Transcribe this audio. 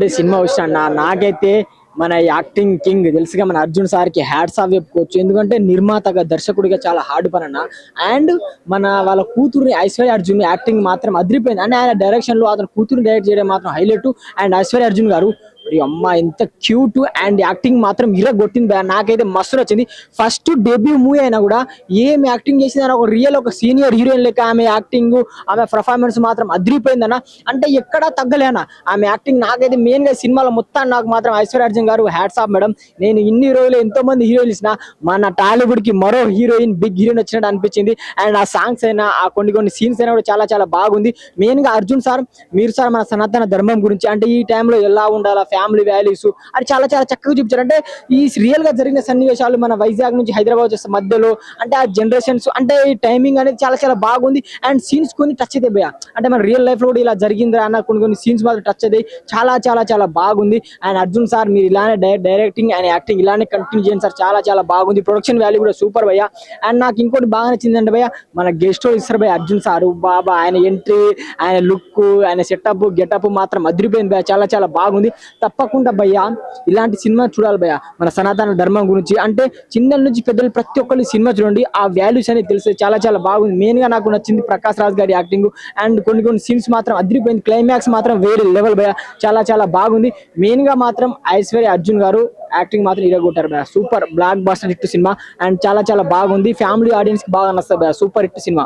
ఇప్పుడే సినిమా వచ్చిన నాకైతే మన యాక్టింగ్ కింగ్ తెలుసుగా మన అర్జున్ సార్కి హ్యాట్స్ ఆఫ్ చెప్పుకోవచ్చు. ఎందుకంటే నిర్మాతగా దర్శకుడిగా చాలా హార్డ్ పని అన్న. అండ్ మన వాళ్ళ కూతురు ఐశ్వర్య అర్జున్ యాక్టింగ్ మాత్రం అదిరిపోయింది. అంటే ఆయన డైరెక్షన్ లో అతను కూతురు డైరెక్ట్ చేయడం మాత్రం హైలైట్. అండ్ ఐశ్వర్య అర్జున్ గారు అమ్మ ఎంత క్యూట్ అండ్ యాక్టింగ్ మాత్రం ఇరగొట్టింది భయ. నాకైతే మస్తు నచ్చింది. ఫస్ట్ డెబ్యూ మూవీ అయినా కూడా ఏం యాక్టింగ్ చేసిందని ఒక రియల్ ఒక సీనియర్ హీరోయిన్ లెక్క ఆమె యాక్టింగ్ ఆమె పర్ఫార్మెన్స్ మాత్రం అదిరిపోయిందన్న. అంటే ఎక్కడా తగ్గలేనా ఆమె యాక్టింగ్. నాకైతే మెయిన్ గా సినిమాలో మొత్తం నాకు మాత్రం ఐశ్వర్య అర్జున్ గారు హ్యాట్స్ ఆఫ్ మేడం. నేను ఇన్ని రోజులు ఎంతో మంది హీరోయిన్ ఇచ్చిన మన టాలీవుడ్ కి మరో హీరోయిన్ బిగ్ హీరోయిన్ వచ్చినట్టు అనిపించింది. అండ్ ఆ సాంగ్స్ అయినా ఆ కొన్ని సీన్స్ అయినా కూడా చాలా చాలా బాగుంది. మెయిన్ గా అర్జున్ సార్ మీరు సార్ మన సనాతన ధర్మం గురించి అంటే ఈ టైంలో ఎలా ఉండాలా ఫ్యామిలీ వాల్యూస్ అది చాలా చాలా చక్కగా చూపించారు. అంటే ఈ రియల్ గా జరిగిన సన్నివేశాలు మన వైజాగ్ నుంచి హైదరాబాద్ చేసే మధ్యలో అంటే ఆ జనరేషన్స్ అంటే ఈ టైమింగ్ అనేది చాలా చాలా బాగుంది. అండ్ సీన్స్ కొన్ని టచ్ అయితే భయ అంటే మన రియల్ లైఫ్ లో కూడా ఇలా జరిగిందా అన్న కొన్ని సీన్స్ మాత్రం టచ్ అయితే చాలా చాలా చాలా బాగుంది. అండ్ అర్జున్ సార్ మీరు ఇలానే డైరెక్టింగ్ అండ్ యాక్టింగ్ ఇలానే కంటిన్యూ చేయండి సార్. చాలా చాలా బాగుంది. ప్రొడక్షన్ వాల్యూ కూడా సూపర్ భయ్య. అండ్ నాకు ఇంకోటి బాగా నచ్చిందంటే భయ్య మన గెస్ట్ ఇస్తారు భయ్య అర్జున్ సార్ బాబా ఆయన ఎంట్రీ ఆయన లుక్ ఆయన సెటప్ గెటప్ మాత్రం అదిరిపోయింది భయ్య. చాలా చాలా బాగుంది. తప్పకుండా భయ్య ఇలాంటి సినిమా చూడాలి భయ్య మన సనాతన ధర్మం గురించి. అంటే చిన్న నుంచి పెద్దలు ప్రతి ఒక్కరు సినిమా చూడండి ఆ వాల్యూస్ అనేది తెలిసే చాలా చాలా బాగుంది. మెయిన్ గా నాకు నచ్చింది ప్రకాష్ రాజ్ గారి యాక్టింగ్. అండ్ కొన్ని సీన్స్ మాత్రం అదిరిపోయింది. క్లైమాక్స్ మాత్రం వేరే లెవెల్ భయ్య. చాలా చాలా బాగుంది. మెయిన్ గా మాత్రం ఐశ్వర్య అర్జున్ గారు యాక్టింగ్ మాత్రం ఇరగొట్టారు భయ్య. Super block buster hit cinema. And చాలా చాలా బాగుంది. ఫ్యామిలీ ఆడియన్స్ కి బాగా నచ్చుతుంది భయ్య. Super hit cinema.